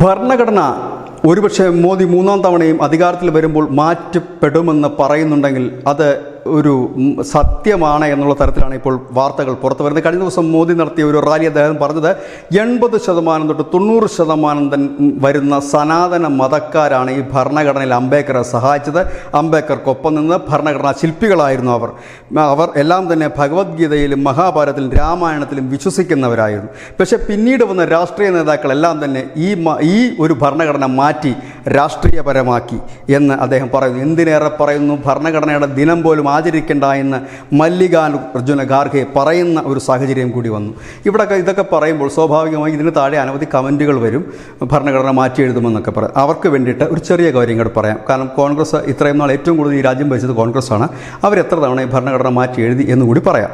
ഭരണഘടന ഒരുപക്ഷെ മോദി മൂന്നാം തവണയും അധികാരത്തിൽ വരുമ്പോൾ മാറ്റപ്പെടുമെന്ന് പറയുന്നുണ്ടെങ്കിൽ അത് ഒരു സത്യമാണ് എന്നുള്ള തരത്തിലാണ് ഇപ്പോൾ വാർത്തകൾ പുറത്തു വരുന്നത്. കഴിഞ്ഞ ദിവസം മോദി നടത്തിയ ഒരു റാലി അദ്ദേഹം പറഞ്ഞത് 80% തൊട്ട് 90% വരുന്ന സനാതന മതക്കാരാണ് ഈ ഭരണഘടനയിൽ അംബേദ്കറെ സഹായിച്ചത്. അംബേദ്കർക്കൊപ്പം നിന്ന് ഭരണഘടനാ ശില്പികളായിരുന്നു അവർ എല്ലാം തന്നെ ഭഗവത്ഗീതയിലും മഹാഭാരതത്തിലും രാമായണത്തിലും വിശ്വസിക്കുന്നവരായിരുന്നു. പക്ഷേ പിന്നീട് വന്ന രാഷ്ട്രീയ നേതാക്കളെല്ലാം തന്നെ ഈ ഒരു ഭരണഘടന മാറ്റി രാഷ്ട്രീയപരമാക്കി എന്ന് അദ്ദേഹം പറയുന്നു. എന്തിനേറെ പറയുന്നു, ഭരണഘടനയുടെ ദിനം പോലും ആചരിക്കേണ്ട എന്ന് മല്ലികാർജുന ഖാർഗെ പറയുന്ന ഒരു സാഹചര്യം കൂടി വന്നു. ഇതൊക്കെ പറയുമ്പോൾ സ്വാഭാവികമായി ഇതിന് താഴെ അനവധി കമൻറ്റുകൾ വരും. ഭരണഘടന മാറ്റി എഴുതുമെന്നൊക്കെ പറയും. അവർക്ക് വേണ്ടിയിട്ട് ഒരു ചെറിയ കാര്യം കൂടെ പറയാം. കാരണം കോൺഗ്രസ് ഇത്രയും നാൾ ഏറ്റവും കൂടുതൽ ഈ രാജ്യം ഭരിച്ചത് കോൺഗ്രസ്സാണ്. അവരെത്ര തവണ ഈ ഭരണഘടന മാറ്റി എഴുതി എന്നുകൂടി പറയാം.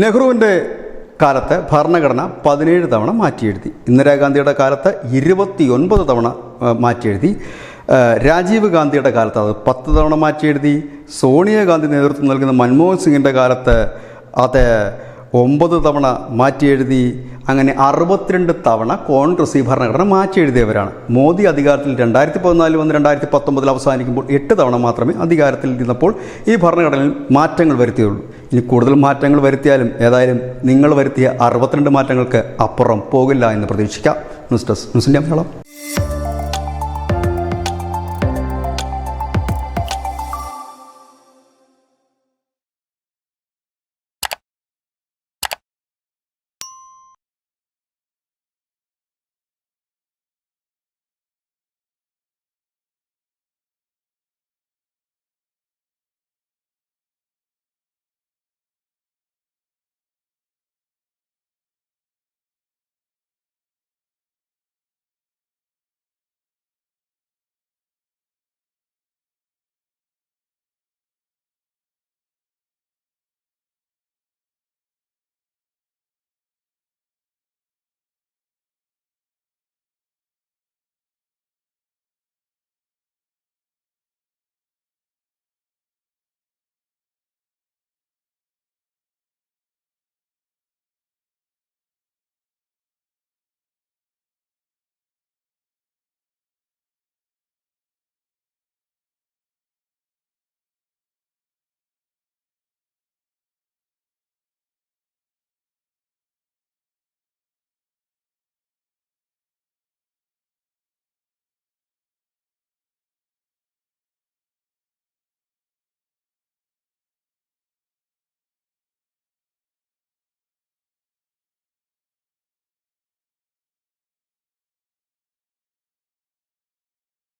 നെഹ്റുവിൻ്റെ കാലത്ത് ഭരണഘടന 17 തവണ മാറ്റി എഴുതി. ഇന്ദിരാഗാന്ധിയുടെ കാലത്ത് 29 തവണ മാറ്റി എഴുതി. രാജീവ് ഗാന്ധിയുടെ കാലത്ത് അത് 10 തവണ മാറ്റി എഴുതി. സോണിയാഗാന്ധി നേതൃത്വം നൽകുന്ന മൻമോഹൻ സിംഗിൻ്റെ കാലത്ത് അത് 9 തവണ മാറ്റി എഴുതി. അങ്ങനെ 62 തവണ കോൺഗ്രസ് ഈ ഭരണഘടന മാറ്റി എഴുതിയവരാണ്. മോദി അധികാരത്തിൽ 2014 വന്ന് 2019 അവസാനിക്കുമ്പോൾ 8 തവണ മാത്രമേ അധികാരത്തിൽ ഇരുന്നപ്പോൾ ഈ ഭരണഘടനയിൽ മാറ്റങ്ങൾ വരുത്തിയുള്ളൂ. ഇനി കൂടുതൽ മാറ്റങ്ങൾ വരുത്തിയാലും ഏതായാലും നിങ്ങൾ വരുത്തിയ 62 മാറ്റങ്ങൾക്ക് അപ്പുറം പോകില്ല എന്ന് പ്രതീക്ഷിക്കാം. News desk news India Malayalam.